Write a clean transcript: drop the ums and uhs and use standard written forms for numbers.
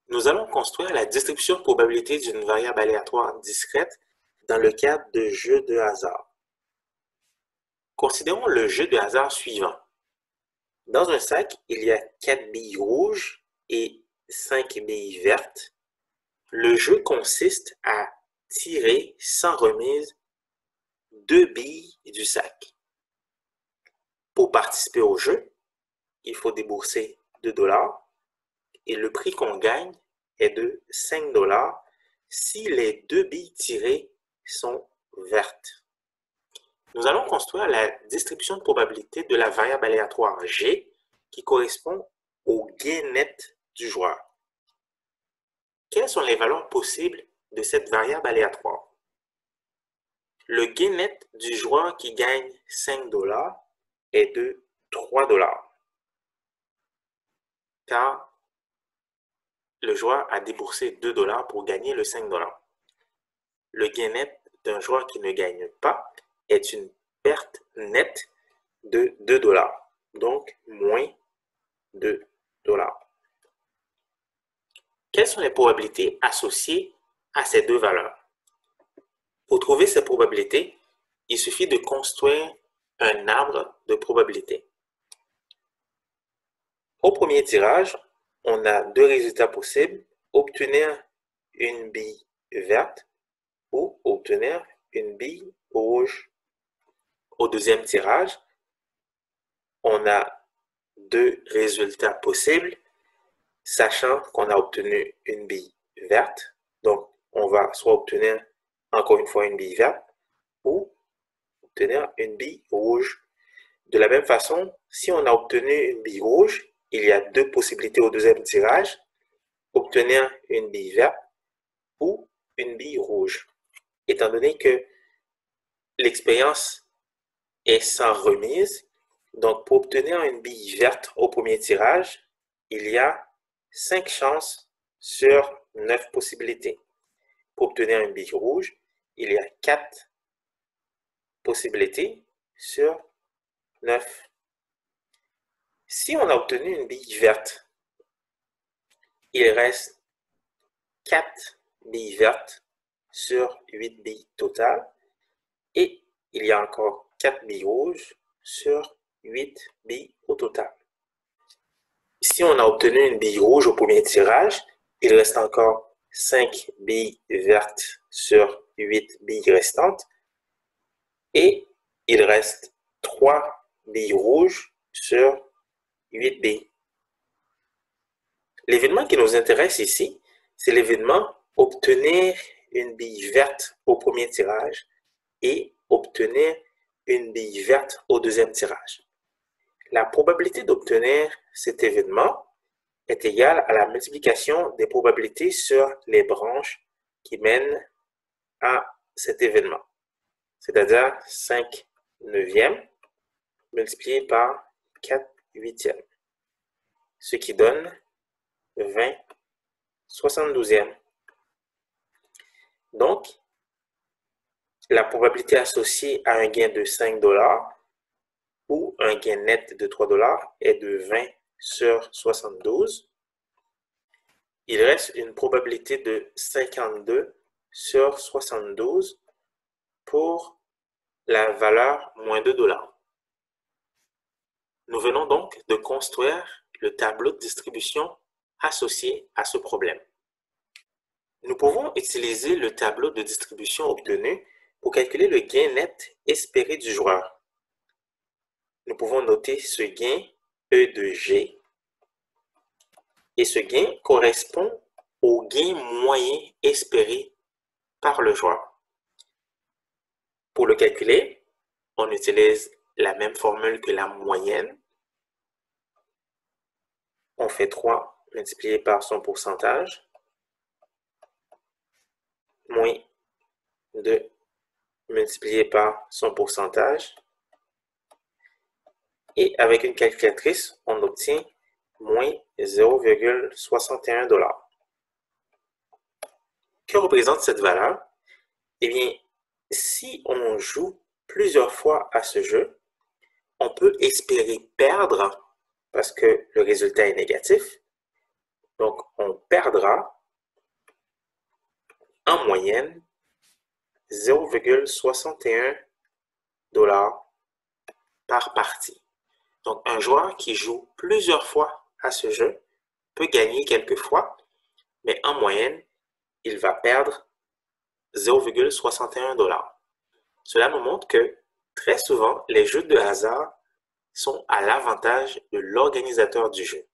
Nous allons construire la distribution de probabilité d'une variable aléatoire discrète dans le cadre de jeux de hasard. Considérons le jeu de hasard suivant. Dans un sac, il y a 4 billes rouges et 5 billes vertes. Le jeu consiste à tirer sans remise 2 billes du sac. Pour participer au jeu, il faut débourser 2 $ et le prix qu'on gagne est de 5 $ si les 2 billes tirées sont vertes. Nous allons construire la distribution de probabilité de la variable aléatoire G qui correspond au gain net du joueur. Quelles sont les valeurs possibles de cette variable aléatoire? Le gain net du joueur qui gagne 5 $ est de 3 $, car le joueur a déboursé 2 $ pour gagner le 5 $. Le gain net d'un joueur qui ne gagne pas est une perte nette de 2 $, donc moins 2 $. Quelles sont les probabilités associées à ces deux valeurs? Pour trouver ces probabilités, il suffit de construire un arbre de probabilités. Au premier tirage, on a deux résultats possibles, obtenir une bille verte ou obtenir une bille rouge. Au deuxième tirage, on a deux résultats possibles, sachant qu'on a obtenu une bille verte. Donc, on va soit obtenir encore une fois une bille verte ou obtenir une bille rouge. De la même façon, si on a obtenu une bille rouge, il y a deux possibilités au deuxième tirage, obtenir une bille verte ou une bille rouge. Étant donné que l'expérience est sans remise, donc pour obtenir une bille verte au premier tirage, il y a 5 chances sur 9 possibilités. Pour obtenir une bille rouge, il y a 4 possibilités sur 9. Si on a obtenu une bille verte, il reste 4 billes vertes sur 8 billes totales et il y a encore 4 billes rouges sur 8 billes au total. Si on a obtenu une bille rouge au premier tirage, il reste encore 5 billes vertes sur 8 billes restantes et il reste 3 billes rouges sur 8 billes. L'événement qui nous intéresse ici, c'est l'événement obtenir une bille verte au premier tirage et obtenir une bille verte au deuxième tirage. La probabilité d'obtenir cet événement est égale à la multiplication des probabilités sur les branches qui mènent à cet événement, c'est-à-dire 5 neuvièmes multiplié par 4 huitièmes, ce qui donne 20 72e. Donc, la probabilité associée à un gain de 5 $ ou un gain net de 3 $ est de 20 sur 72. Il reste une probabilité de 52 sur 72 pour la valeur moins 2 $. Nous venons donc de construire le tableau de distribution associé à ce problème. Nous pouvons utiliser le tableau de distribution obtenu pour calculer le gain net espéré du joueur. Nous pouvons noter ce gain E de G et ce gain correspond au gain moyen espéré par le joueur. Pour le calculer, on utilise la même formule que la moyenne. On fait 3 multiplié par son pourcentage, moins 2 multiplié par son pourcentage. Et avec une calculatrice, on obtient moins 0,61 $. Que représente cette valeur? Eh bien, si on joue plusieurs fois à ce jeu, on peut espérer perdre parce que le résultat est négatif, Donc, on perdra en moyenne 0,61 $ par partie. Donc, un joueur qui joue plusieurs fois à ce jeu peut gagner quelques fois, mais en moyenne, il va perdre 0,61 $. Cela nous montre que très souvent, les jeux de hasard sont à l'avantage de l'organisateur du jeu.